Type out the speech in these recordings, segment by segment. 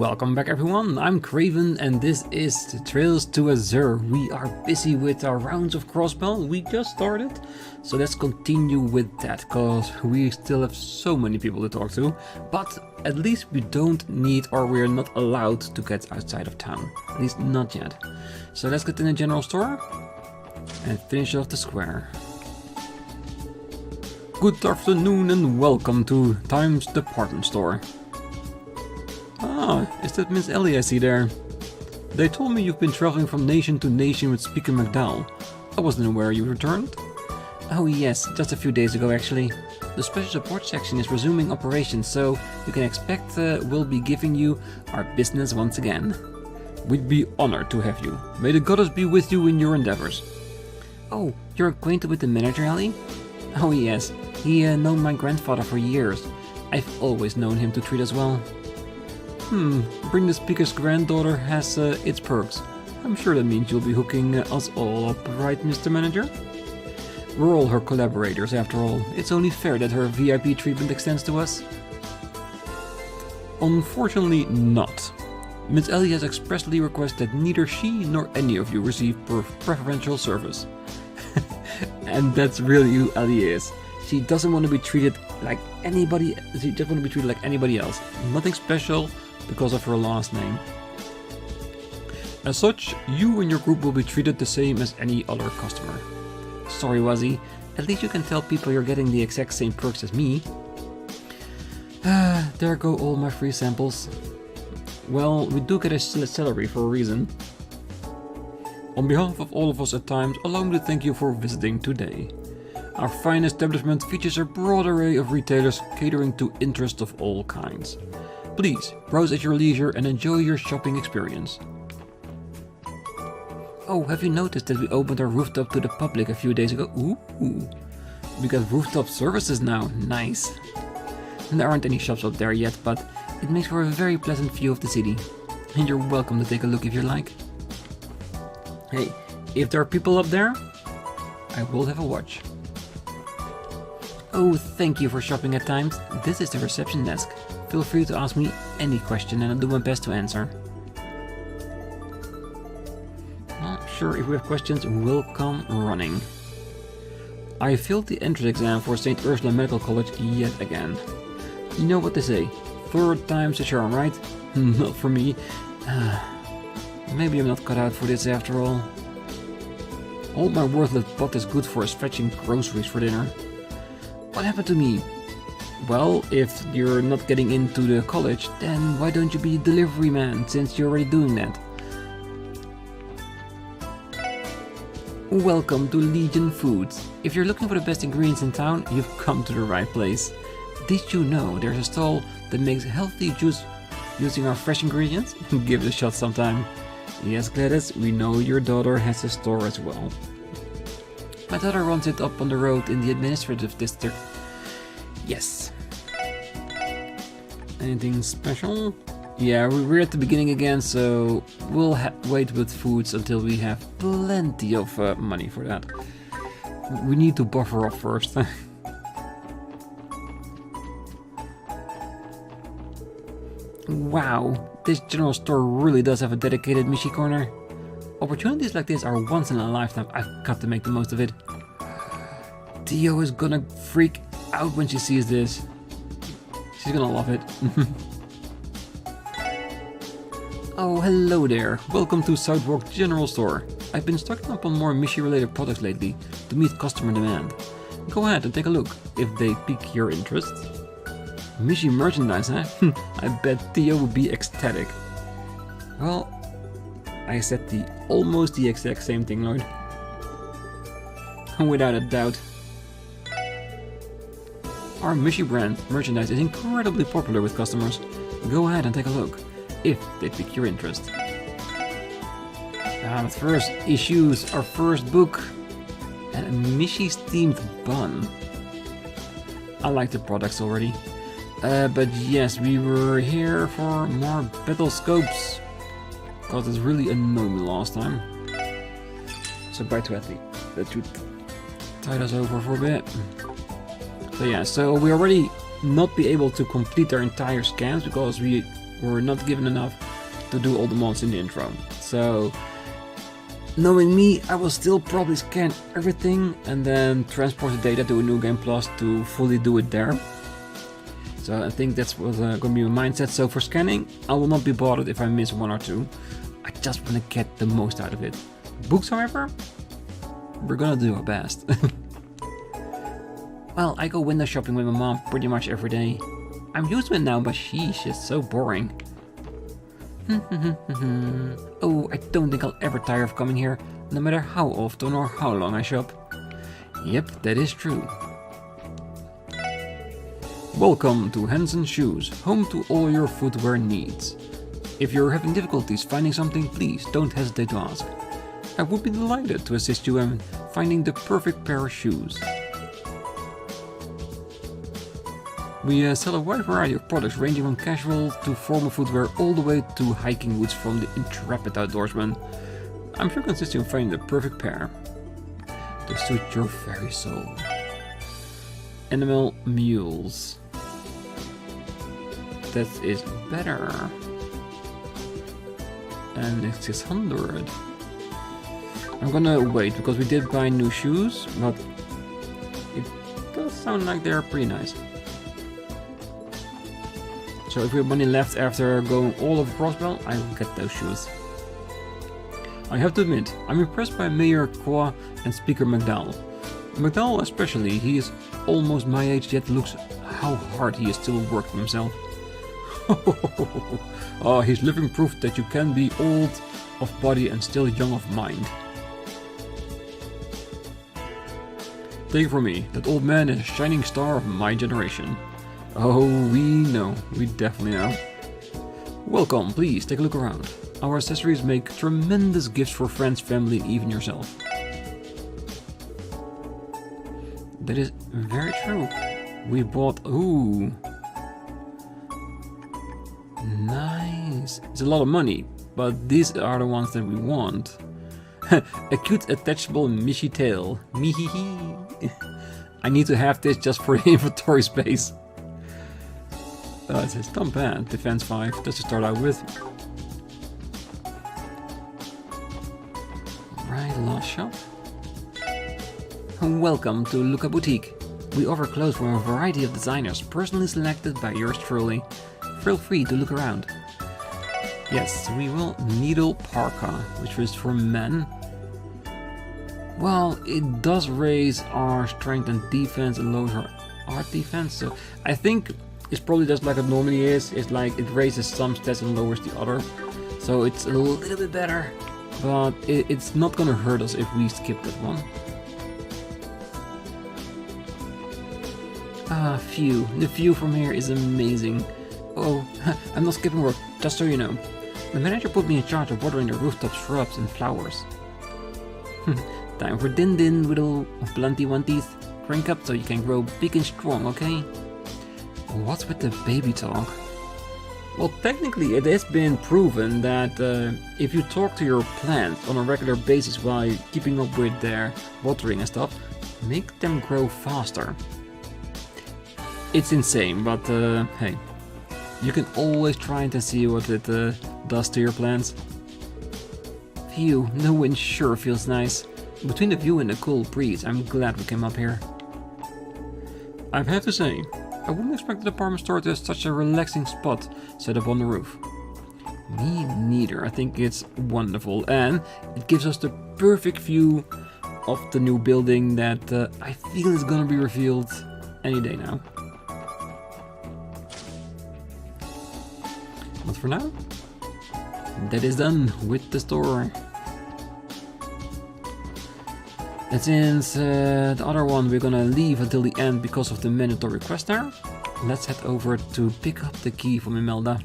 Welcome back everyone, I'm Craven and this is Trails to Azure. We are busy with our rounds of Crossbell, we just started. So let's continue with that, because we still have so many people to talk to. But at least we don't need, or we're not allowed to get outside of town. At least not yet. So let's get in the general store and finish off the square. Good afternoon and welcome to Time's Department Store. Ah, is that Miss Ellie I see there? They told me you've been traveling from nation to nation with Speaker McDowell. I wasn't aware you returned. Oh yes, just a few days ago actually. The special support section is resuming operations, so you can expect we'll be giving you our business once again. We'd be honored to have you. May the goddess be with you in your endeavors. Oh, you're acquainted with the manager, Ellie? Oh yes, he known my grandfather for years. I've always known him to treat us well. Bring the speaker's granddaughter has its perks. I'm sure that means you'll be hooking us all up, right, Mr. Manager? We're all her collaborators after all. It's only fair that her VIP treatment extends to us. Unfortunately not. Miss Ellie has expressly requested that neither she nor any of you receive preferential service. And that's really who Ellie is. She doesn't want to be treated like anybody, she just wants to be treated like anybody else. Nothing special because of her last name. As such, you and your group will be treated the same as any other customer. Sorry, Wazzy. At least you can tell people you're getting the exact same perks as me. There go all my free samples. Well, we do get a salary for a reason. On behalf of all of us at Times, allow me to thank you for visiting today. Our fine establishment features a broad array of retailers catering to interests of all kinds. Please, browse at your leisure and enjoy your shopping experience. Oh, have you noticed that we opened our rooftop to the public a few days ago? Ooh, we got rooftop services now, nice. There aren't any shops up there yet, but it makes for a very pleasant view of the city. And you're welcome to take a look if you like. Hey, if there are people up there, I will have a watch. Oh, thank you for shopping at Times. This is the reception desk. Feel free to ask me any question and I'll do my best to answer. Not sure if we have questions, we'll come running. I failed the entrance exam for St. Ursula Medical College yet again. You know what they say, third time's a charm, right? Not for me. Maybe I'm not cut out for this after all. All my worthless butt is good for is fetching groceries for dinner. What happened to me? Well, if you're not getting into the college, then why don't you be a delivery man, since you're already doing that? Welcome to Legion Foods. If you're looking for the best ingredients in town, you've come to the right place. Did you know there's a stall that makes healthy juice using our fresh ingredients? Give it a shot sometime. Yes, Gladys, we know your daughter has a store as well. My daughter runs it up on the road in the administrative district. Yes. Anything special? Yeah, we're at the beginning again, so we'll wait with foods until we have plenty of money for that. We need to buffer up first. Wow, this general store really does have a dedicated Mishi corner. Opportunities like this are once in a lifetime. I've got to make the most of it. Theo is gonna freak out when she sees this. She's gonna love it. Oh, hello there. Welcome to Southwark General Store. I've been stocking up on more Mishi related products lately to meet customer demand. Go ahead and take a look if they pique your interest. Mishi merchandise, huh? I bet Theo would be ecstatic. Well, I said almost the exact same thing, Lloyd. Without a doubt. Our Mishi brand merchandise is incredibly popular with customers. Go ahead and take a look, if they pique your interest. But first, issues our first book. And a Mishi's themed bun. I like the products already. But yes, we were here for more battle scopes. Because it's really annoyed me last time. So bye to Athlete. That should tide us over for a bit. So yeah, so we already not be able to complete our entire scans because we were not given enough to do all the mods in the intro. So, knowing me, I will still probably scan everything and then transport the data to a New Game Plus to fully do it there. So I think that's what's going to be my mindset. So for scanning, I will not be bothered if I miss one or two. I just want to get the most out of it. Books, however, we're gonna do our best. Well, I go window shopping with my mom pretty much every day. I'm used to it now, but sheesh, it's so boring. Oh, I don't think I'll ever tire of coming here, no matter how often or how long I shop. Yep, that is true. Welcome to Hansen Shoes, home to all your footwear needs. If you're having difficulties finding something, please don't hesitate to ask. I would be delighted to assist you in finding the perfect pair of shoes. We sell a wide variety of products ranging from casual to formal footwear all the way to hiking boots from the intrepid outdoorsman. I'm sure consisting of finding the perfect pair to suit your very soul. Animal mules. That is better. And it's 600. I'm gonna wait because we did buy new shoes, but it does sound like they're pretty nice. So if we have money left after going all over Crossbell, I will get those shoes. I have to admit, I'm impressed by Mayor Qua and Speaker McDowell. McDowell especially, he is almost my age yet looks how hard he is still working himself. Oh, he's living proof that you can be old of body and still young of mind. Take it from me, that old man is a shining star of my generation. Oh, we know. We definitely know. Welcome, please take a look around. Our accessories make tremendous gifts for friends, family, and even yourself. That is very true. We bought... Ooh. Nice. It's a lot of money, but these are the ones that we want. A cute attachable Mishi tail. Mihihi. I need to have this just for the inventory space. It's not bad. Defense 5, just to start out with. Right, last shop. Welcome to Luca Boutique. We offer clothes from a variety of designers, personally selected by yours truly. Feel free to look around. Yes, we will needle parka, which is for men. Well, it does raise our strength and defense and lowers our art defense, so I think it's probably just like it normally is. It's like it raises some stats and lowers the other. So it's a little bit better, but it's not gonna hurt us if we skip that one. Ah, phew. The view from here is amazing. Oh, I'm not skipping work, just so you know. The manager put me in charge of watering the rooftop shrubs and flowers. Time for din-din, little blunty-wanties. Crank up so you can grow big and strong, okay? What's with the baby talk? Well, technically it has been proven that if you talk to your plants on a regular basis while keeping up with their watering and stuff, make them grow faster. It's insane, but hey, you can always try and see what it does to your plants. Phew, the wind sure feels nice. Between the view and the cool breeze, I'm glad we came up here. I have to say, I wouldn't expect the department store to have such a relaxing spot set up on the roof. Me neither. I think it's wonderful, and it gives us the perfect view of the new building that I feel is gonna be revealed any day now. But for now, that is done with the store. And since the other one we're gonna leave until the end because of the mandatory quest there, let's head over to pick up the key from Imelda.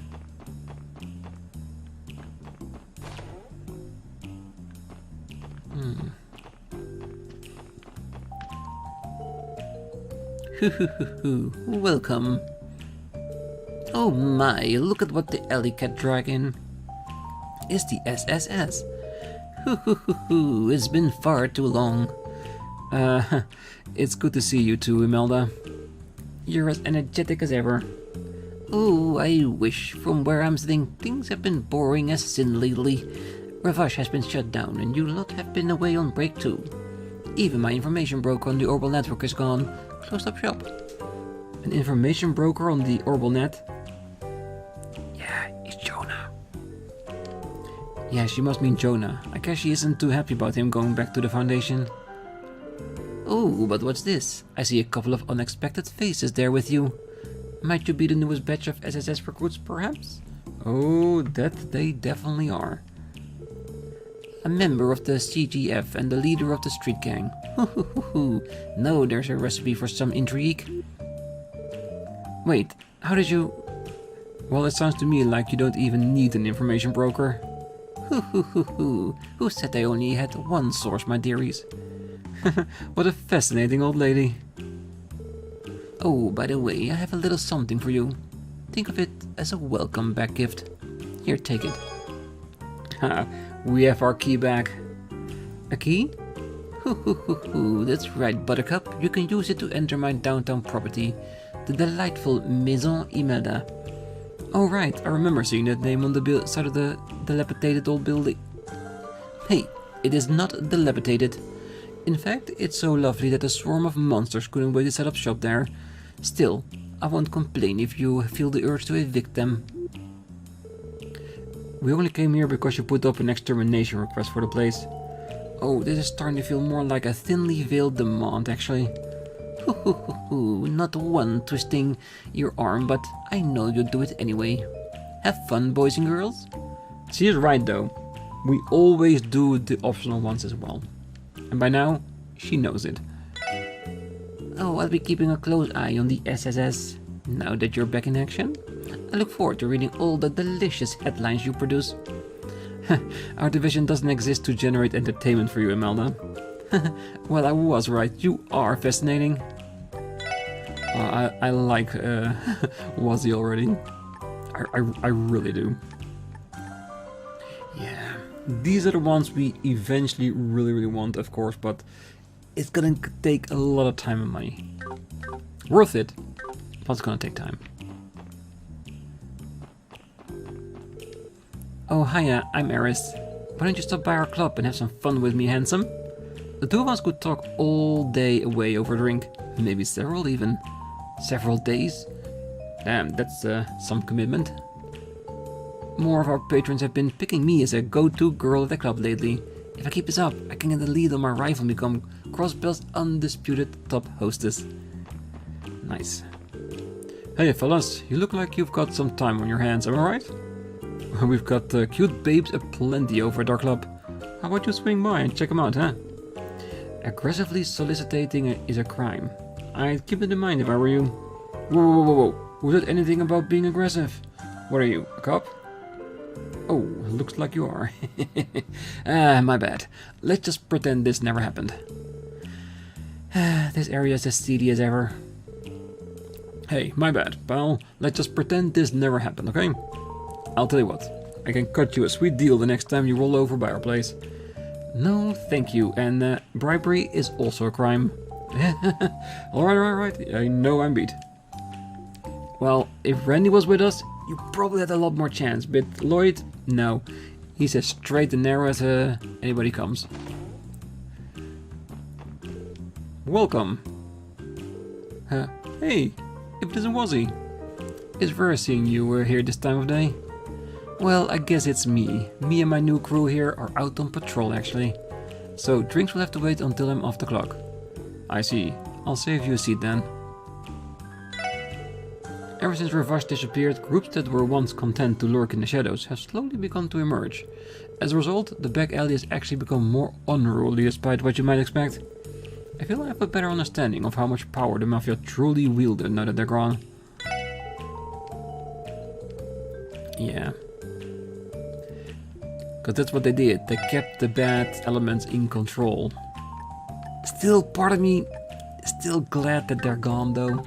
Welcome. Oh my, look at what the alley cat dragon. It's the SSS. It's been far too long. It's good to see you too, Imelda. You're as energetic as ever. Oh, I wish. From where I'm sitting, things have been boring as sin lately. Ravash has been shut down, and you lot have been away on break too. Even my information broker on the Orbital network is gone. Closed up shop. An information broker on the Orbital net? Yeah, it's Jonah. Yeah, she must mean Jonah. I guess she isn't too happy about him going back to the Foundation. Oh, but what's this? I see a couple of unexpected faces there with you. Might you be the newest batch of SSS recruits, perhaps? Oh, that they definitely are. A member of the CGF and the leader of the street gang. No, there's a recipe for some intrigue. Wait, how did you... Well, it sounds to me like you don't even need an information broker. Who said I only had one source, my dearies? What a fascinating old lady. Oh, by the way, I have a little something for you. Think of it as a welcome back gift. Here, take it. Ha, we have our key back. A key? That's right, Buttercup. You can use it to enter my downtown property, the delightful Maison Imelda. Oh right, I remember seeing that name on the side of the dilapidated old building. Hey, it is not dilapidated. In fact, it's so lovely that a swarm of monsters couldn't wait to set up shop there. Still, I won't complain if you feel the urge to evict them. We only came here because you put up an extermination request for the place. Oh, this is starting to feel more like a thinly veiled demand, actually. Not one twisting your arm, but I know you'll do it anyway. Have fun, boys and girls. She is right, though. We always do the optional ones as well. And by now, she knows it. Oh, I'll be keeping a close eye on the SSS, now that you're back in action. I look forward to reading all the delicious headlines you produce. Our division doesn't exist to generate entertainment for you, Imelda. Well, I was right. You are fascinating. I like Wazzy already. I really do. Yeah, these are the ones we eventually really want, of course, but it's gonna take a lot of time and money. Worth it, but it's gonna take time. Oh, hiya, I'm Eris. Why don't you stop by our club and have some fun with me, handsome? The two of us could talk all day away over a drink, maybe several even. Several days? Damn, that's some commitment. More of our patrons have been picking me as a go-to girl at the club lately. If I keep this up, I can get the lead on my rival and become Crossbell's undisputed top hostess. Nice. Hey fellas, you look like you've got some time on your hands, am I right? We've got cute babes aplenty over at our club. How about you swing by and check them out, huh? Aggressively soliciting is a crime. I'd keep it in mind if I were you. Whoa. Who said anything about being aggressive? What are you, a cop? Oh, looks like you are. My bad. Let's just pretend this never happened. This area is as seedy as ever. Hey, my bad, pal. Let's just pretend this never happened, okay? I'll tell you what. I can cut you a sweet deal the next time you roll over by our place. No, thank you. And bribery is also a crime. Alright. I know I'm beat. Well, if Randy was with us, you probably had a lot more chance, but Lloyd, no. He's as straight and narrow as anybody comes. Welcome. Hey, if it isn't Wazzy. It's rare seeing you here this time of day. Well, I guess it's me. Me and my new crew here are out on patrol, actually. So drinks will have to wait until I'm off the clock. I see. I'll save you a seat then. Ever since Ravash disappeared, groups that were once content to lurk in the shadows have slowly begun to emerge. As a result, the back alley has actually become more unruly despite what you might expect. I feel I have a better understanding of how much power the Mafia truly wielded now that they're gone. Yeah. Because that's what they did, they kept the bad elements in control. Still, part of me is still glad that they're gone though.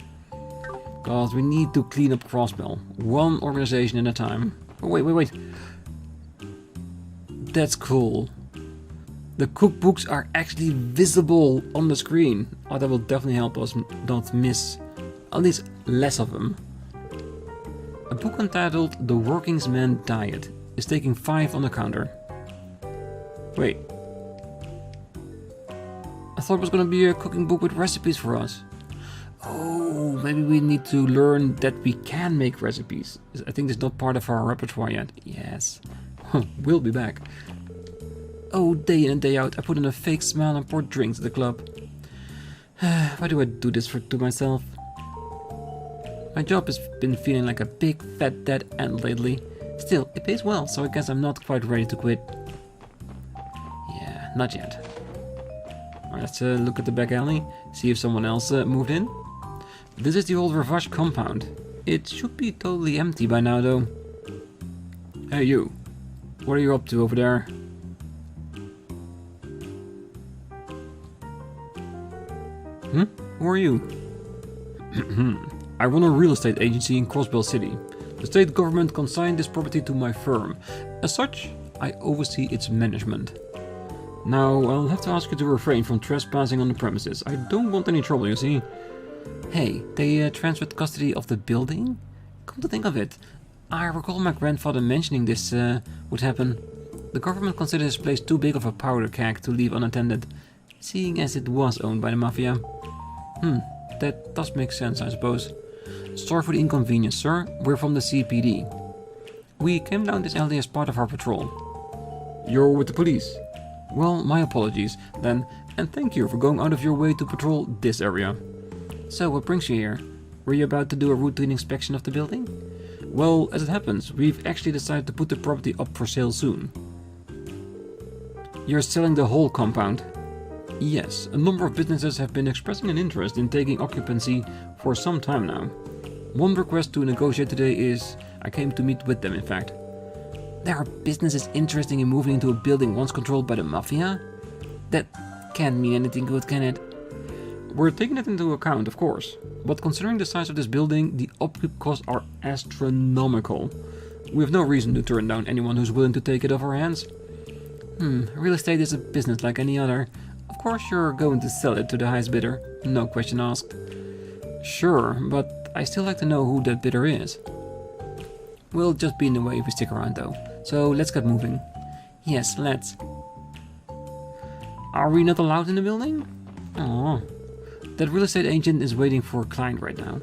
Because we need to clean up Crossbell, one organization at a time. Oh, wait. That's cool. The cookbooks are actually visible on the screen. Oh, that will definitely help us not miss at least less of them. book entitled The Working's Man Diet is taking 5 on the counter. Wait. I thought it was gonna be a cooking book with recipes for us. Oh, maybe we need to learn that we can make recipes. I think it's not part of our repertoire yet. Yes. We'll be back. Oh, day in and day out, I put in a fake smile and pour drinks at the club. Why do I do this to myself? My job has been feeling like a big fat dead end lately. Still, it pays well, so I guess I'm not quite ready to quit. Yeah, not yet. Alright, let's look at the back alley, see if someone else moved in. This is the old Ravage compound. It should be totally empty by now, though. Hey, you. What are you up to over there? Who are you? I run a real estate agency in Crossbell City. The state government consigned this property to my firm. As such, I oversee its management. Now, I'll have to ask you to refrain from trespassing on the premises. I don't want any trouble, you see. Hey, they transferred custody of the building? Come to think of it, I recall my grandfather mentioning this would happen. The government considered this place too big of a powder keg to leave unattended, seeing as it was owned by the mafia. That does make sense, I suppose. Sorry for the inconvenience, sir. We're from the CPD. We came down this alley as part of our patrol. You're with the police? Well, my apologies, then, and thank you for going out of your way to patrol this area. So, what brings you here? Were you about to do a routine inspection of the building? Well, as it happens, we've actually decided to put the property up for sale soon. You're selling the whole compound? Yes, a number of businesses have been expressing an interest in taking occupancy for some time now. One request to negotiate today is, I came to meet with them in fact. There are businesses interested in moving into a building once controlled by the mafia? That can't mean anything good, can it? We're taking it into account, of course, but considering the size of this building, the upkeep costs are astronomical. We have no reason to turn down anyone who's willing to take it off our hands. Real estate is a business like any other. Of course you're going to sell it to the highest bidder, no question asked. Sure, but I still like to know who that bidder is. We'll just be in the way if we stick around though, so let's get moving. Yes, let's. Are we not allowed in the building? Oh, that real estate agent is waiting for a client right now.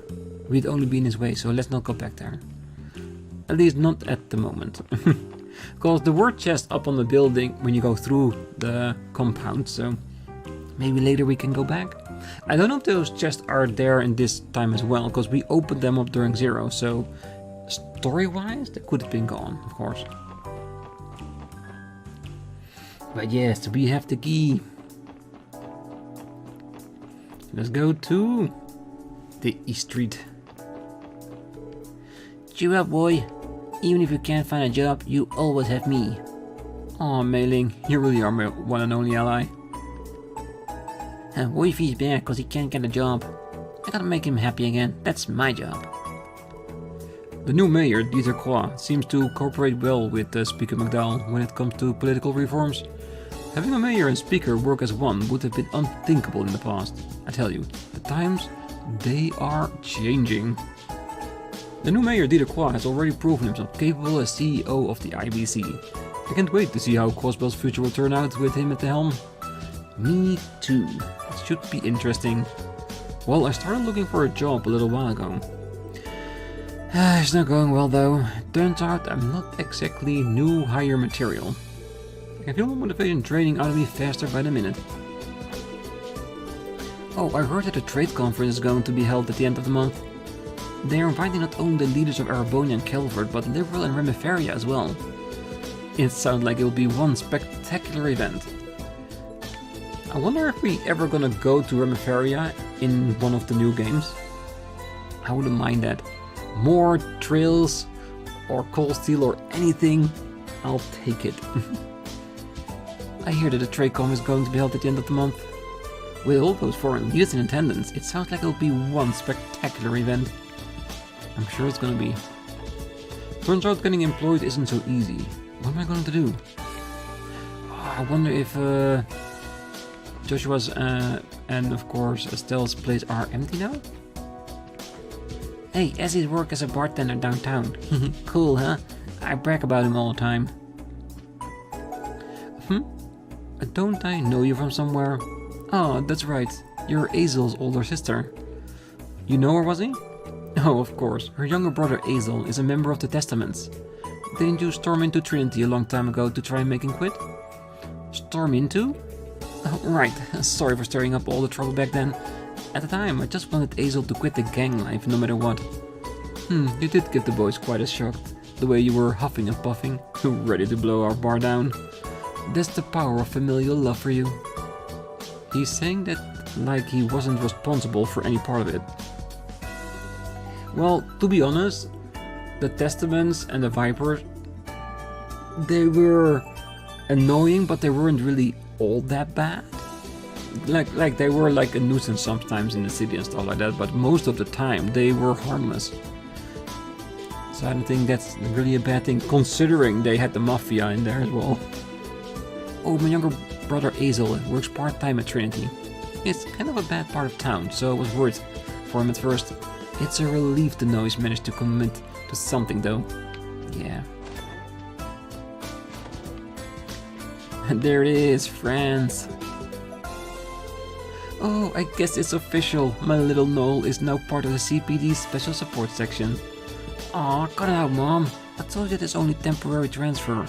We'd only be in his way, so let's not go back there. At least not at the moment. Because the word chest up on the building when you go through the compound, so maybe later we can go back. I don't know if those chests are there in this time as well, because we opened them up during Zero, so story-wise, they could have been gone, of course. But yes, we have the key. Let's go to the East Street. Cheer up, boy. Even if you can't find a job, you always have me. Aw, Mei-Ling, you really are my one and only ally. Wifey's back because he can't get a job. I gotta make him happy again. That's my job. The new mayor, Dieter Croix, seems to cooperate well with Speaker McDowell when it comes to political reforms. Having a mayor and speaker work as one would have been unthinkable in the past. I tell you, the times, they are changing. The new mayor, Dieter Croix, has already proven himself capable as CEO of the IBC. I can't wait to see how Crossbell's future will turn out with him at the helm. Me too. It should be interesting. Well, I started looking for a job a little while ago. It's not going well though. Turns out I'm not exactly new hire material. I can feel my motivation draining out of me faster by the minute. Oh, I heard that a trade conference is going to be held at the end of the month. They are inviting not only the leaders of Erebonian Calvard, but Liberal and Remiferia as well. It sounds like it will be one spectacular event. I wonder if we ever gonna go to Remiferia in one of the new games. I wouldn't mind that. More trails or coal steel or anything, I'll take it. I hear that the TradeCon is going to be held at the end of the month. With all those foreign leaders in attendance, it sounds like it'll be one spectacular event. I'm sure it's gonna be. Turns out getting employed isn't so easy. What am I going to do? Oh, I wonder if Joshua's and of course Estelle's place are empty now? Hey, Ezzy's work as a bartender downtown. Cool, huh? I brag about him all the time. Don't I know you from somewhere? Oh, that's right. You're Azel's older sister. You know her, was he? Oh, of course. Her younger brother Azel is a member of the Testaments. Didn't you storm into Trinity a long time ago to try and make him quit? Storm into? Oh, right. Sorry for stirring up all the trouble back then. At the time, I just wanted Azel to quit the gang life no matter what. You did give the boys quite a shock. The way you were huffing and puffing, ready to blow our bar down. That's the power of familial love for you. He's saying that like he wasn't responsible for any part of it. Well, to be honest, the Testaments and the Vipers, they were annoying, but they weren't really all that bad. Like they were like a nuisance sometimes in the city and stuff like that, but most of the time they were harmless. So I don't think that's really a bad thing, considering they had the Mafia in there as well. Oh, my younger brother Azel works part-time at Trinity. It's kind of a bad part of town, so I was worried for him at first. It's a relief to know he's managed to commit to something though. Yeah. And there it is, friends. Oh, I guess it's official. My little Noel is now part of the CPD's special support section. Aw, cut it out, Mom. I told you it's only temporary transfer.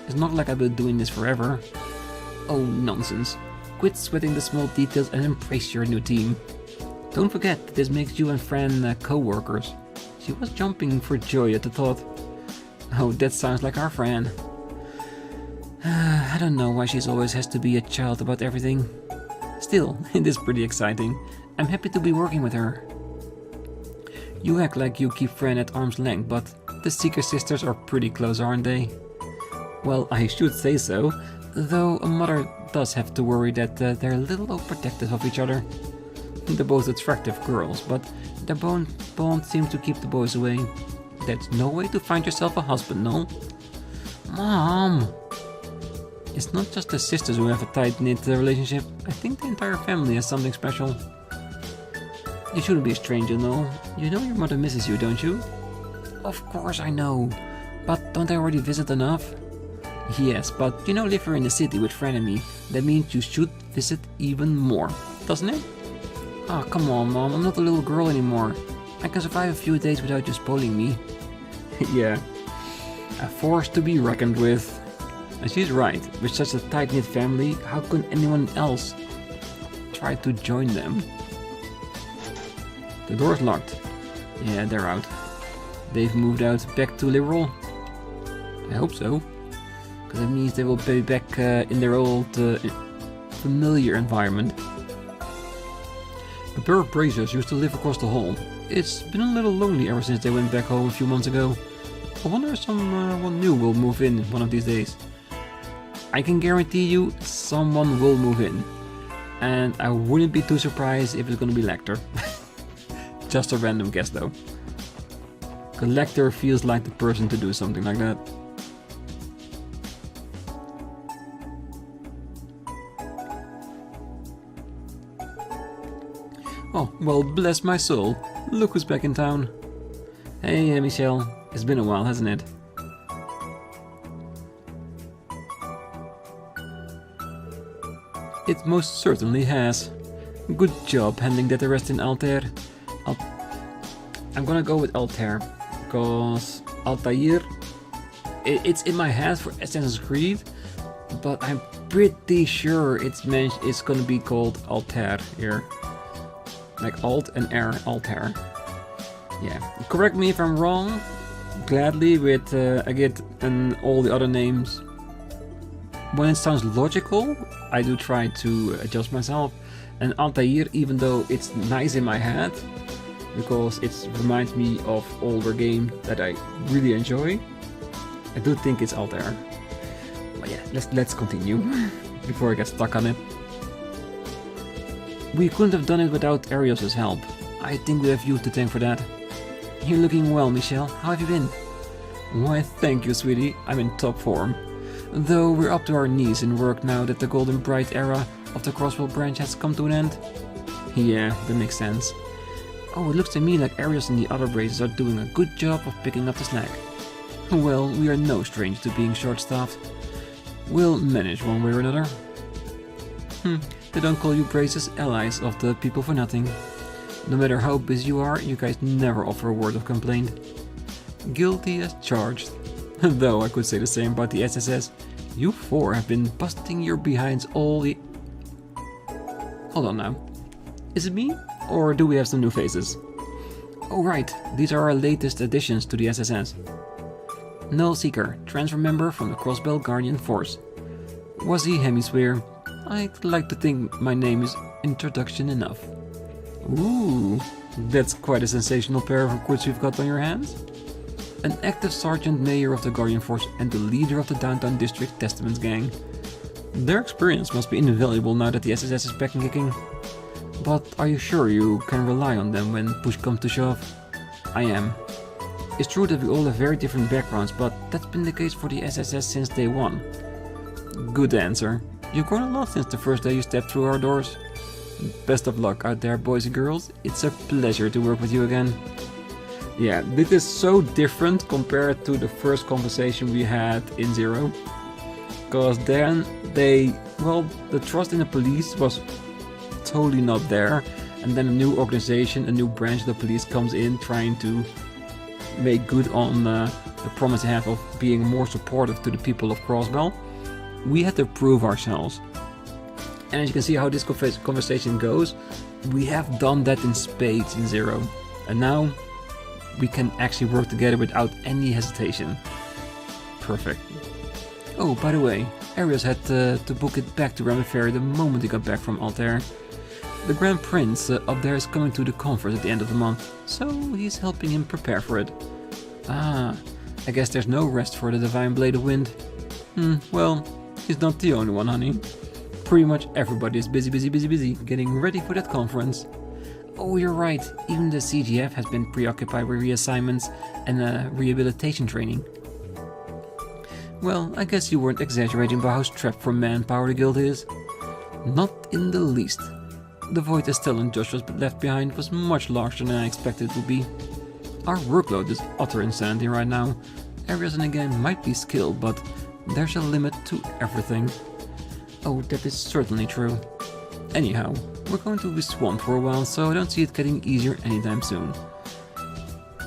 It's not like I've been doing this forever. Oh, nonsense. Quit sweating the small details and embrace your new team. Don't forget that this makes you and Fran co-workers. She was jumping for joy at the thought. Oh, that sounds like our Fran. I don't know why she always has to be a child about everything. Still, it is pretty exciting. I'm happy to be working with her. You act like you keep Fran at arm's length, but the Seeker sisters are pretty close, aren't they? Well, I should say so, though a mother does have to worry that they're a little overprotective of each other. They're both attractive girls, but their bond seems to keep the boys away. That's no way to find yourself a husband, no? Mom! It's not just the sisters who have a tight-knit relationship. I think the entire family has something special. You shouldn't be a stranger, no? You know your mother misses you, don't you? Of course I know. But don't I already visit enough? Yes, but you know, live here in the city with Fran and me. That means you should visit even more, doesn't it? Oh, come on, Mom. I'm not a little girl anymore. I can survive a few days without you spoiling me. Yeah. A force to be reckoned with. And she's right. With such a tight-knit family, how can anyone else try to join them? The door's locked. Yeah, they're out. They've moved out back to Liberal. I hope so. Because that means they will be back in their old familiar environment. A pair of Brazers used to live across the hall. It's been a little lonely ever since they went back home a few months ago. I wonder if someone new will move in one of these days. I can guarantee you someone will move in. And I wouldn't be too surprised if it's gonna be Lecter. Just a random guess though. Because Lecter feels like the person to do something like that. Oh, well, bless my soul. Look who's back in town. Hey, Michelle. It's been a while, hasn't it? It most certainly has. Good job handling that arrest in Altair. I'm gonna go with Altair, because Altair, it's in my head for Assassin's Creed, but I'm pretty sure it's gonna be called Altair here. Like Alt and Air, Altair. Yeah, correct me if I'm wrong, gladly with Agit and all the other names. When it sounds logical, I do try to adjust myself. And Altair, even though it's nice in my head, because it reminds me of older game that I really enjoy, I do think it's Altair. But yeah, let's continue before I get stuck on it. We couldn't have done it without Arios' help. I think we have you to thank for that. You're looking well, Michelle. How have you been? Why, thank you, sweetie. I'm in top form. Though we're up to our knees in work now that the golden bright era of the Crossbell branch has come to an end. Yeah, that makes sense. Oh, it looks to me like Arios and the other braces are doing a good job of picking up the slack. Well, we are no stranger to being short-staffed. We'll manage one way or another. They don't call you braces allies of the people for nothing. No matter how busy you are, you guys never offer a word of complaint. Guilty as charged. Though I could say the same about the SSS. You four have been busting your behinds all the... Hold on now. Is it me? Or do we have some new faces? Oh right, these are our latest additions to the SSS. Null Seeker, transfer member from the Crossbell Guardian Force. Wazzy Hemisphere. I'd like to think my name is introduction enough. Ooh, that's quite a sensational pair of recruits you've got on your hands. An active Sergeant Mayor of the Guardian Force and the leader of the Downtown District Testaments Gang. Their experience must be invaluable now that the SSS is back and kicking. But are you sure you can rely on them when push comes to shove? I am. It's true that we all have very different backgrounds, but that's been the case for the SSS since day one. Good answer. You've grown a lot since the first day you stepped through our doors. Best of luck out there, boys and girls. It's a pleasure to work with you again. Yeah, this is so different compared to the first conversation we had in Zero. Because then the trust in the police was totally not there. And then a new organization, a new branch of the police comes in trying to make good on the promise they have of being more supportive to the people of Crossbell. We had to prove ourselves. And as you can see how this conversation goes, we have done that in spades in Zero. And now we can actually work together without any hesitation. Perfect. Oh, by the way, Arios had to book it back to Ramiferry the moment he got back from Altair. The Grand Prince up there is coming to the conference at the end of the month, so he's helping him prepare for it. Ah, I guess there's no rest for the Divine Blade of Wind. Well, he's not the only one, honey. Pretty much everybody is busy, getting ready for that conference. Oh, you're right, even the CGF has been preoccupied with reassignments and rehabilitation training. Well, I guess you weren't exaggerating about how strapped for manpower the guild is. Not in the least. The void Estelle and Josh was left behind was much larger than I expected it would be. Our workload is utter insanity right now. Arios and again might be skilled, but there's a limit to everything. Oh, that is certainly true. Anyhow, we're going to be swamped for a while, so I don't see it getting easier anytime soon.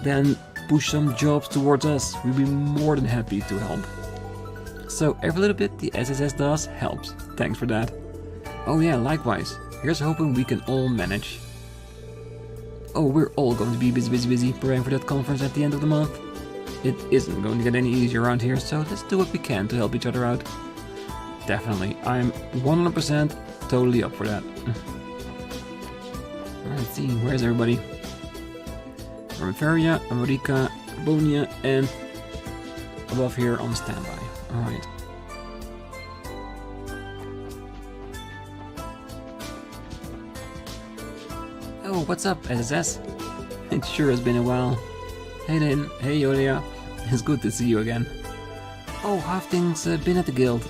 Then push some jobs towards us, we'll be more than happy to help. So every little bit the SSS does helps, thanks for that. Oh yeah, likewise, here's hoping we can all manage. Oh, we're all going to be busy preparing for that conference at the end of the month. It isn't going to get any easier around here, so let's do what we can to help each other out. Definitely, I'm 100% totally up for that. Alright, let's see, where's everybody? Ramiferia, America, Erebonian, and above here on standby. Alright. Oh, what's up, SSS? It sure has been a while. Hey Lynn, hey Yolia. It's good to see you again. Oh, how have things been at the guild?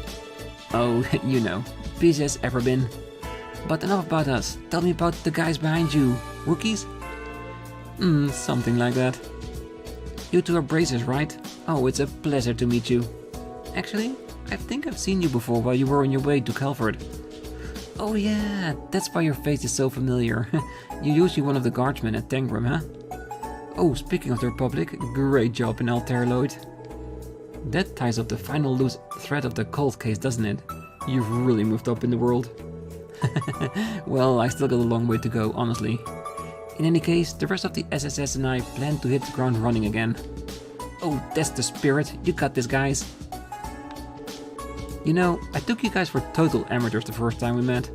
Oh, you know, busy as ever been. But enough about us. Tell me about the guys behind you. Rookies? Something like that. You two are bracers, right? Oh, it's a pleasure to meet you. Actually, I think I've seen you before while you were on your way to Calvard. Oh yeah, that's why your face is so familiar. You're usually one of the guardsmen at Tangram, huh? Oh, speaking of the Republic, great job in Altair, Lloyd. That ties up the final loose thread of the cult case, doesn't it? You've really moved up in the world. Well, I still got a long way to go, honestly. In any case, the rest of the SSS and I plan to hit the ground running again. Oh, that's the spirit. You got this, guys. You know, I took you guys for total amateurs the first time we met,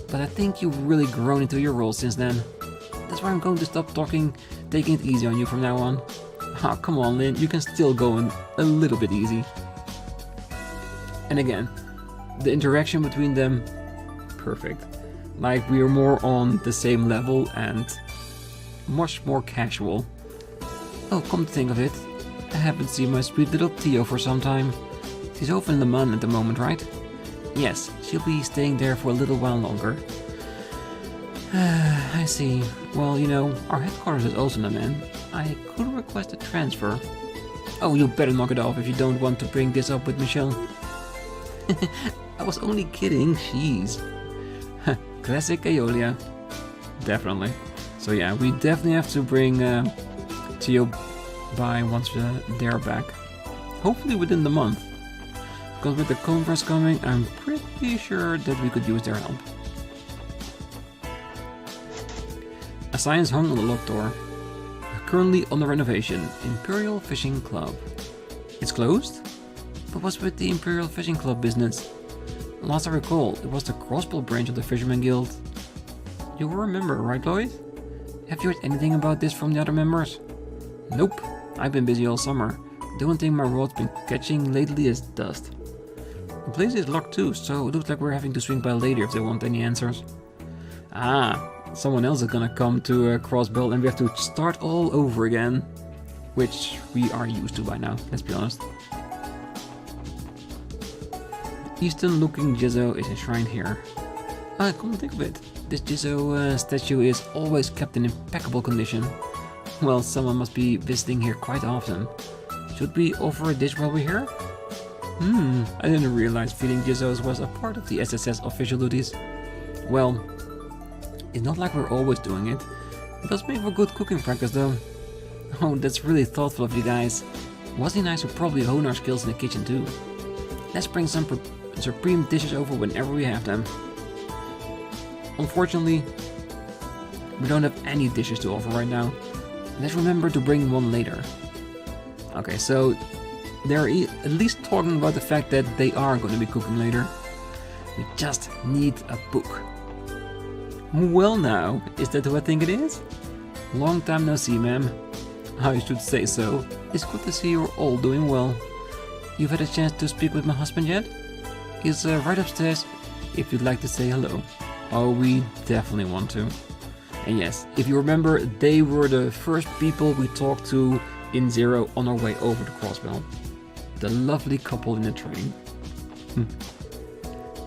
but I think you've really grown into your role since then. That's why I'm going to stop taking it easy on you from now on. Ah, come on, Lynn, you can still go in a little bit easy. And again, the interaction between them, perfect. Like, we are more on the same level and much more casual. Oh, come to think of it, I haven't seen my sweet little Theo for some time. She's over in Le Mans at the moment, right? Yes, she'll be staying there for a little while longer. I see. Well, you know, our headquarters is also in Amman. I could request a transfer. Oh, you better knock it off if you don't want to bring this up with Michelle. I was only kidding, jeez. Classic Aeolia. Definitely. So yeah, we definitely have to bring Theo by once they're back. Hopefully within the month. Because with the conference coming, I'm pretty sure that we could use their help. A sign is hung on the locked door. Currently under renovation. Imperial Fishing Club. It's closed? But what's with the Imperial Fishing Club business? Last I recall, it was the Crossbell branch of the Fisherman Guild. You will remember, right, Lloyd? Have you heard anything about this from the other members? Nope. I've been busy all summer. The only thing my rod's been catching lately is dust. The place is locked too, so it looks like we're having to swing by later if they want any answers. Ah, someone else is gonna come to Crossbell and we have to start all over again. Which we are used to by now, let's be honest. Eastern looking Jizzo is enshrined here. Come to think of it, this Jizzo statue is always kept in impeccable condition. Well, someone must be visiting here quite often. Should we offer a dish while we're here? I didn't realize feeding Jizzos was a part of the SSS official duties. Well, it's not like we're always doing it. It does make for good cooking practice though. Oh, that's really thoughtful of you guys. Wasn't it nice to probably hone our skills in the kitchen too? Let's bring some supreme dishes over whenever we have them. Unfortunately, we don't have any dishes to offer right now. Let's remember to bring one later. Okay, so they're at least talking about the fact that they are going to be cooking later. We just need a book. Well now, is that who I think it is? Long time no see, ma'am. I should say so. It's good to see you're all doing well. You've had a chance to speak with my husband yet? He's right upstairs if you'd like to say hello. Oh, we definitely want to. And yes, if you remember, they were the first people we talked to in Zero on our way over to Crossbell. The lovely couple in the train.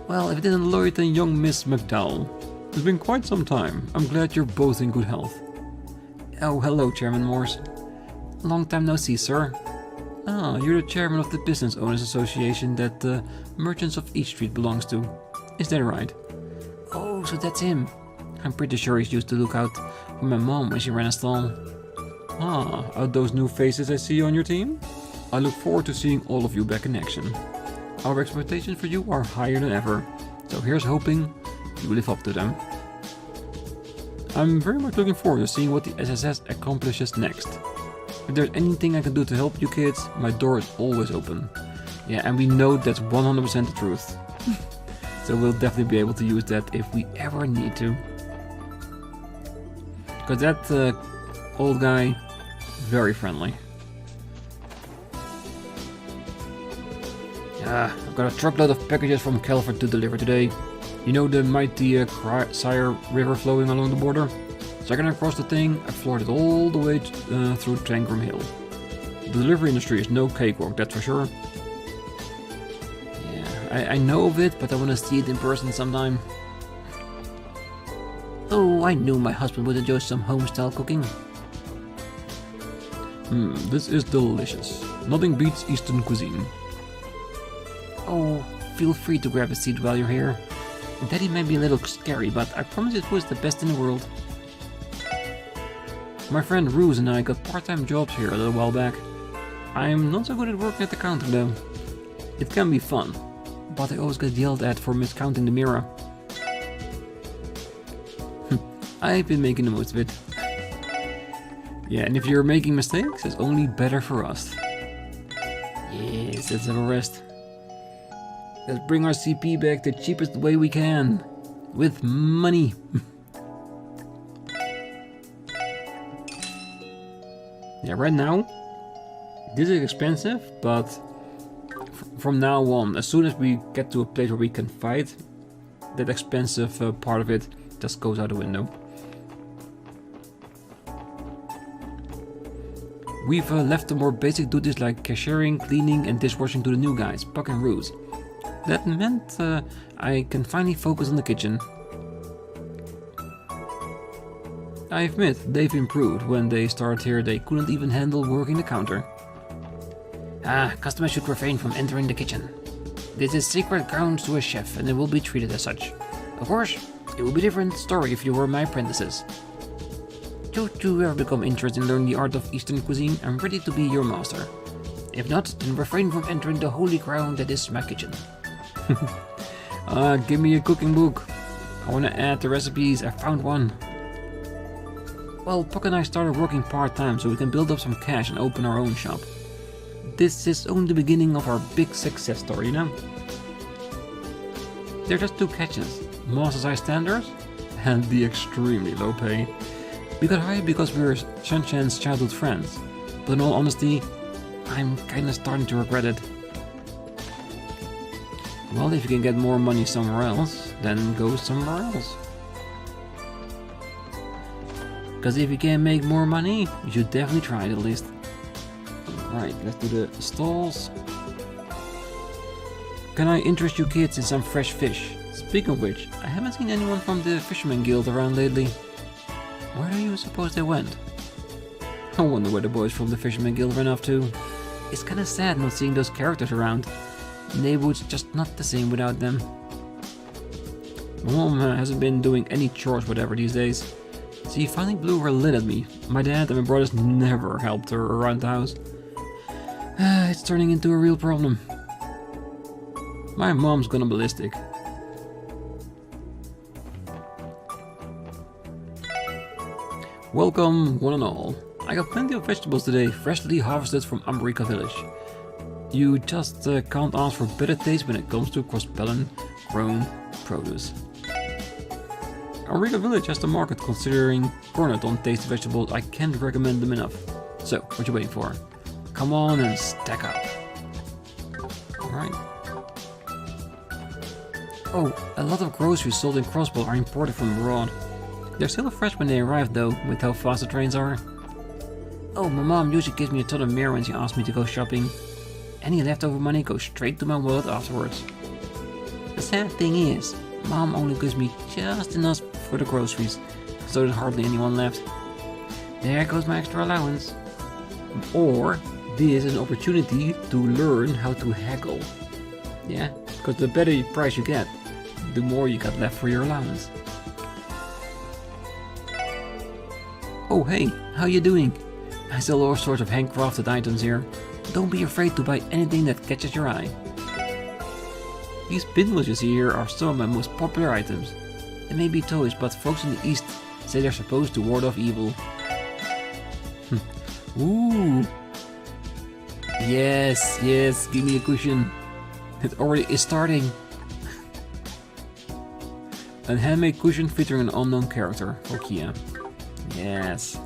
Well, if it isn't Lloyd and young Miss McDowell. It's been quite some time. I'm glad you're both in good health. Oh, hello, Chairman Morse. Long time no see, sir. Ah, you're the chairman of the Business Owners Association that the Merchants of Each Street belongs to. Is that right? Oh, so that's him. I'm pretty sure he's used to look out for my mom when she ran a stall. Ah, are those new faces I see on your team? I look forward to seeing all of you back in action. Our expectations for you are higher than ever, so here's hoping you live up to them. I'm very much looking forward to seeing what the SSS accomplishes next. If there's anything I can do to help you kids, my door is always open. Yeah, and we know that's 100% the truth. So we'll definitely be able to use that if we ever need to. Because that old guy, very friendly. I've got a truckload of packages from Calvard to deliver today. You know the mighty Sire River flowing along the border? Second across the thing, I floored it all the way through Tangram Hill. The delivery industry is no cakewalk, that's for sure. Yeah, I know of it, but I want to see it in person sometime. Oh, I knew my husband would enjoy some home-style cooking. This is delicious. Nothing beats Eastern cuisine. Oh, feel free to grab a seat while you're here. Daddy may be a little scary, but I promise it was the best in the world. My friend Ruse and I got part-time jobs here a little while back. I'm not so good at working at the counter though. It can be fun, but I always get yelled at for miscounting the mirror. I've been making the most of it. Yeah, and if you're making mistakes, it's only better for us. Yes, let's have a rest. Let's bring our CP back the cheapest way we can. With money. Yeah, right now, this is expensive, but from now on, as soon as we get to a place where we can fight, that expensive part of it just goes out the window. We've left the more basic duties like cashiering, cleaning and dishwashing to the new guys, Puck and Ruse. That meant I can finally focus on the kitchen. I admit, they've improved. When they started here, they couldn't even handle working the counter. Customers should refrain from entering the kitchen. This is sacred ground to a chef, and it will be treated as such. Of course, it will be a different story if you were my apprentices. Should you ever become interested in learning the art of Eastern cuisine, I'm ready to be your master. If not, then refrain from entering the holy ground that is my kitchen. Give me a cooking book. I want to add the recipes. I found one. Well, Puck and I started working part-time so we can build up some cash and open our own shop. This is only the beginning of our big success story, you know? There are just two catches. Master's High standards and the extremely low pay. We got hired because we were Shan-Chan's childhood friends. But in all honesty, I'm kinda starting to regret it. Well, if you can get more money somewhere else, then go somewhere else. Because if you can make more money, you should definitely try it at least. Right, let's do the stalls. Can I interest you kids in some fresh fish? Speaking of which, I haven't seen anyone from the Fisherman Guild around lately. Where do you suppose they went? I wonder where the boys from the Fisherman Guild ran off to. It's kinda sad not seeing those characters around. The neighborhood's just not the same without them. My mom hasn't been doing any chores whatever these days. She finally blew her lid at me. My dad and my brothers never helped her around the house. It's turning into a real problem. My mom's gone ballistic. Welcome, one and all. I got plenty of vegetables today, freshly harvested from Umbrica village. You just can't ask for better taste when it comes to Crossbell grown produce. Umbrica village has the market. Considering Cornerton tasty vegetables, I can't recommend them enough. So, what you waiting for? Come on and stack up. Alright. Oh, a lot of groceries sold in Crossbell are imported from abroad. They're still fresh when they arrive though, with how fast the trains are. Oh, my mom usually gives me a ton of mirror when she asks me to go shopping. Any leftover money goes straight to my wallet afterwards. The sad thing is, Mom only gives me just enough for the groceries, so there's hardly anyone left. There goes my extra allowance. Or, this is an opportunity to learn how to haggle. Yeah, because the better price you get, the more you got left for your allowance. Oh hey, how you doing? I sell all sorts of handcrafted items here. Don't be afraid to buy anything that catches your eye. These pinwheels you see here are some of my most popular items. They may be toys, but folks in the East say they're supposed to ward off evil. Ooh! Yes, yes, give me a cushion. It already is starting. A handmade cushion featuring an unknown character for Kia. Yes.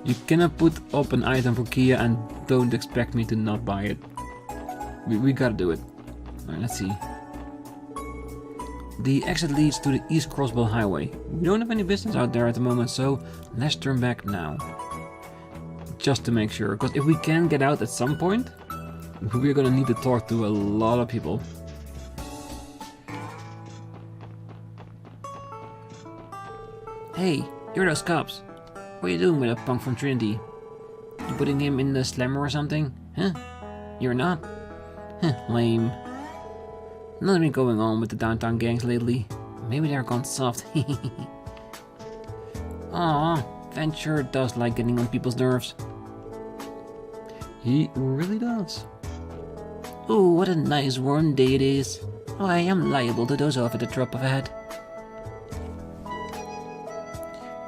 You cannot put up an item for Kia and don't expect me to not buy it. We gotta do it. Alright, let's see. The exit leads to the East Crossbell Highway. We don't have any business out there at the moment, so let's turn back now. Just to make sure, because if we can get out at some point, we're gonna need to talk to a lot of people. Hey, you're those cops. What are you doing with a punk from Trinity? You putting him in the slammer or something? Huh? You're not? Huh, lame. Nothing been going on with the downtown gangs lately. Maybe they're gone soft. Aww, Van sure does like getting on people's nerves. He really does. Ooh, what a nice warm day it is. Oh, I am liable to doze off at the drop of a hat.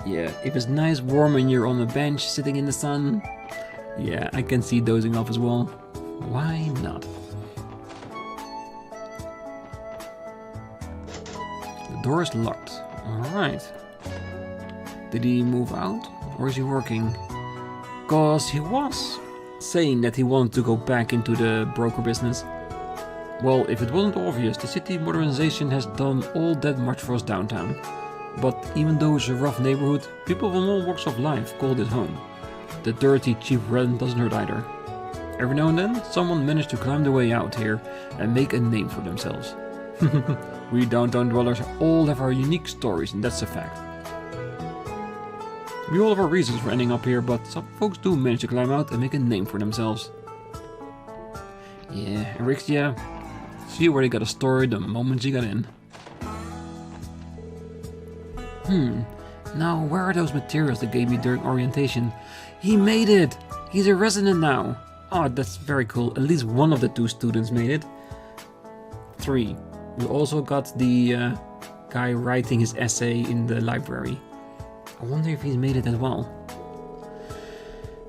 Yeah, if it's nice warm and you're on a bench sitting in the sun, yeah, I can see dozing off as well. Why not? The door is locked. Alright. Did he move out? Or is he working? Cause he was saying that he wanted to go back into the broker business. Well, if it wasn't obvious, the city modernization has done all that much for us downtown. But even though it's a rough neighborhood, people from all walks of life call it home. The dirty, cheap rent doesn't hurt either. Every now and then, someone managed to climb their way out here and make a name for themselves. We downtown dwellers all have our unique stories, and that's a fact. We all have our reasons for ending up here, but some folks do manage to climb out and make a name for themselves. Yeah, Erixia, she already got a story the moment she got in. Now where are those materials they gave me during orientation? He made it! He's a resident now! Oh, that's very cool. At least one of the 2 students made it. 3. We also got the guy writing his essay in the library. I wonder if he's made it as well.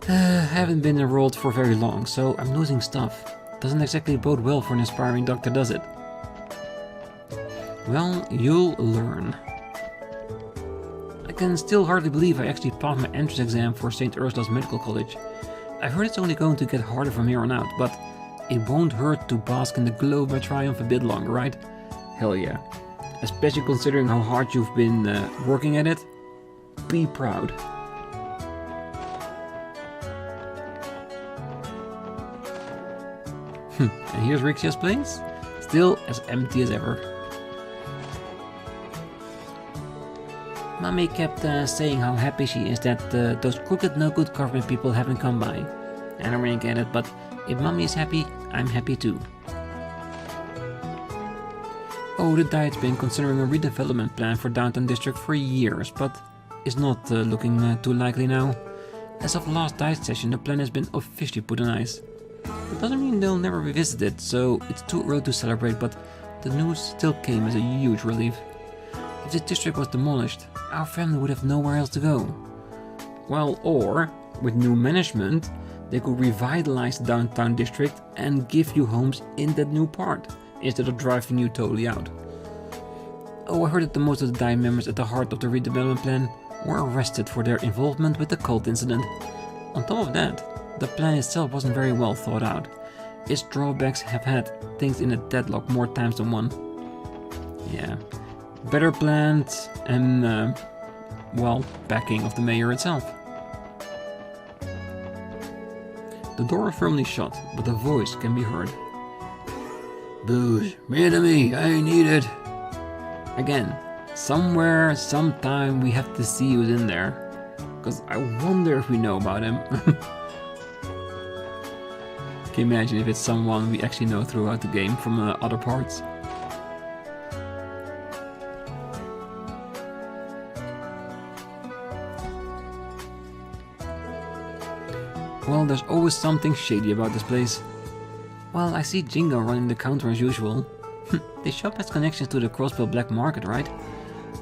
Haven't been enrolled for very long, so I'm losing stuff. Doesn't exactly bode well for an aspiring doctor, does it? Well, you'll learn. I can still hardly believe I actually passed my entrance exam for St. Ursula's Medical College. I've heard it's only going to get harder from here on out, but it won't hurt to bask in the glow of my triumph a bit longer, right? Hell yeah. Especially considering how hard you've been working at it. Be proud. And here's Rixia's place, still as empty as ever. Mommy kept saying how happy she is that those crooked no-good government people haven't come by. I don't really get it, but if Mommy is happy, I'm happy too. Oh, the Diet's been considering a redevelopment plan for Downtown District for years, but is not looking too likely now. As of last Diet session, the plan has been officially put on ice. It doesn't mean they'll never revisit it, so it's too early to celebrate, but the news still came as a huge relief. If the district was demolished, our family would have nowhere else to go. Well, or, with new management, they could revitalize the downtown district and give you homes in that new part, instead of driving you totally out. Oh, I heard that most of the DIE members at the heart of the redevelopment plan were arrested for their involvement with the cult incident. On top of that, the plan itself wasn't very well thought out. Its drawbacks have had things in a deadlock more times than one. Yeah. Better planned and, well, backing of the mayor itself. The door is firmly shut, but a voice can be heard. Booze, bring it to me, I need it. Again, somewhere, sometime we have to see who's in there. Because I wonder if we know about him. Can you imagine if it's someone we actually know throughout the game from other parts? Well, there's always something shady about this place. Well, I see Jingo running the counter as usual. The shop has connections to the Crossbell black market, right?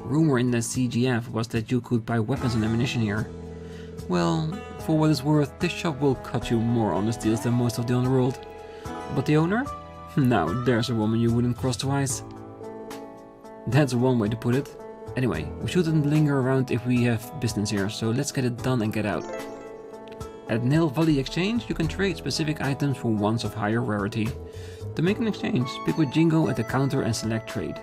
Rumor in the CGF was that you could buy weapons and ammunition here. Well, for what it's worth, this shop will cut you more honest deals than most of the underworld. But the owner? Now, there's a woman you wouldn't cross twice. That's one way to put it. Anyway, we shouldn't linger around if we have business here, so let's get it done and get out. At Nail Valley Exchange, you can trade specific items for ones of higher rarity. To make an exchange, speak with Jingo at the counter and select trade.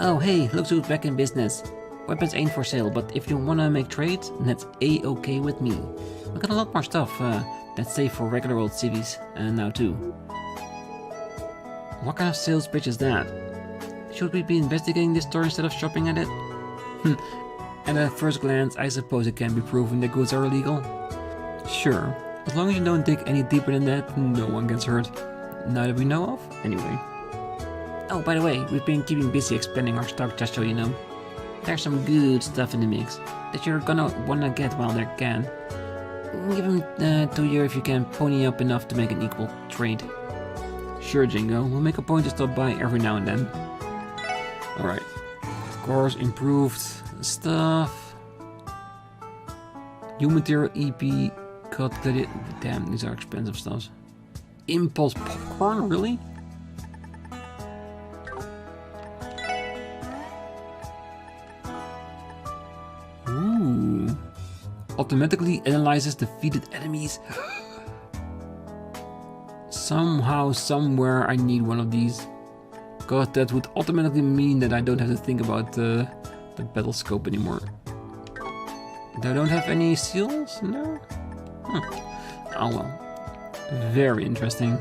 Oh hey, looks who's back in business. Weapons ain't for sale, but if you wanna make trades, that's A-okay with me. We got a lot more stuff that's safe for regular old civvies now too. What kind of sales pitch is that? Should we be investigating this store instead of shopping at it? At a first glance, I suppose it can be proven the goods are illegal. Sure, as long as you don't dig any deeper than that, no one gets hurt. Now that we know of, anyway. Oh, by the way, we've been keeping busy expanding our stock just so you know. There's some good stuff in the mix that you're gonna wanna get while they can. Give them to you if you can pony up enough to make an equal trade. Sure, Jingo, we'll make a point to stop by every now and then. Alright. Of course, improved stuff. New material EP cut it. Damn, these are expensive stuff. Impulse popcorn, really? Ooh. Automatically analyzes defeated enemies. Somehow, somewhere, I need one of these. God, that would automatically mean that I don't have to think about the battle scope anymore. I don't have any seals? No? Oh well. Very interesting.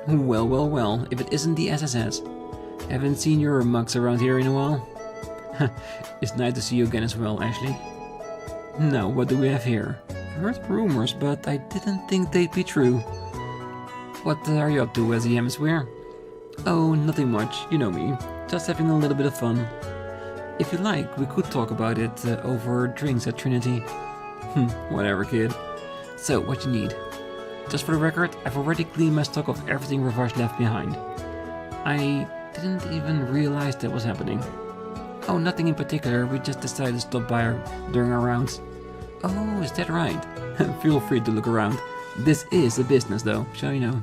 Well, well, well, if it isn't the SSS. Haven't seen your mugs around here in a while. It's nice to see you again as well, Ashley. Now, what do we have here? I heard rumors, but I didn't think they'd be true. What are you up to as the hemisphere? Oh, nothing much, you know me. Just having a little bit of fun. If you like, we could talk about it over drinks at Trinity. Whatever, kid. So, what you need? Just for the record, I've already cleaned my stock of everything Ravage left behind. I didn't even realize that was happening. Oh, nothing in particular, we just decided to stop by during our rounds. Oh, is that right? Feel free to look around. This is a business though, so you know.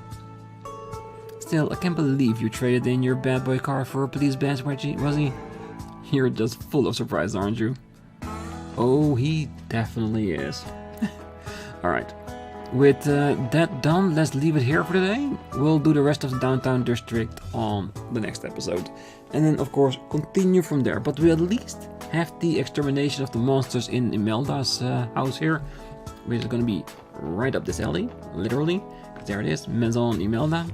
Still, I can't believe you traded in your bad boy car for a police badge, was he? You're just full of surprise, aren't you? Oh, he definitely is. Alright. With that done, let's leave it here for today. We'll do the rest of the downtown district on the next episode. And then, of course, continue from there. But we at least have the extermination of the monsters in Imelda's house here, which is going to be right up this alley, literally. There it is, Maison Imelda.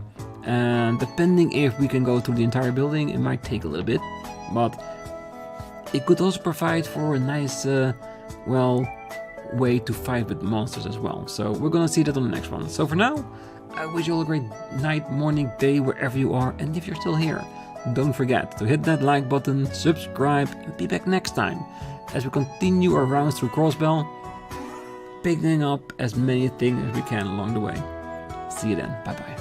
And depending if we can go through the entire building, it might take a little bit. But it could also provide for a nice, way to fight with monsters as well. So we're gonna see that on the next one. So for now, I wish you all a great night, morning, day, wherever you are. And if you're still here, don't forget to hit that like button, subscribe, and be back next time as we continue our rounds through Crossbell, picking up as many things as we can along the way. See you then. Bye bye.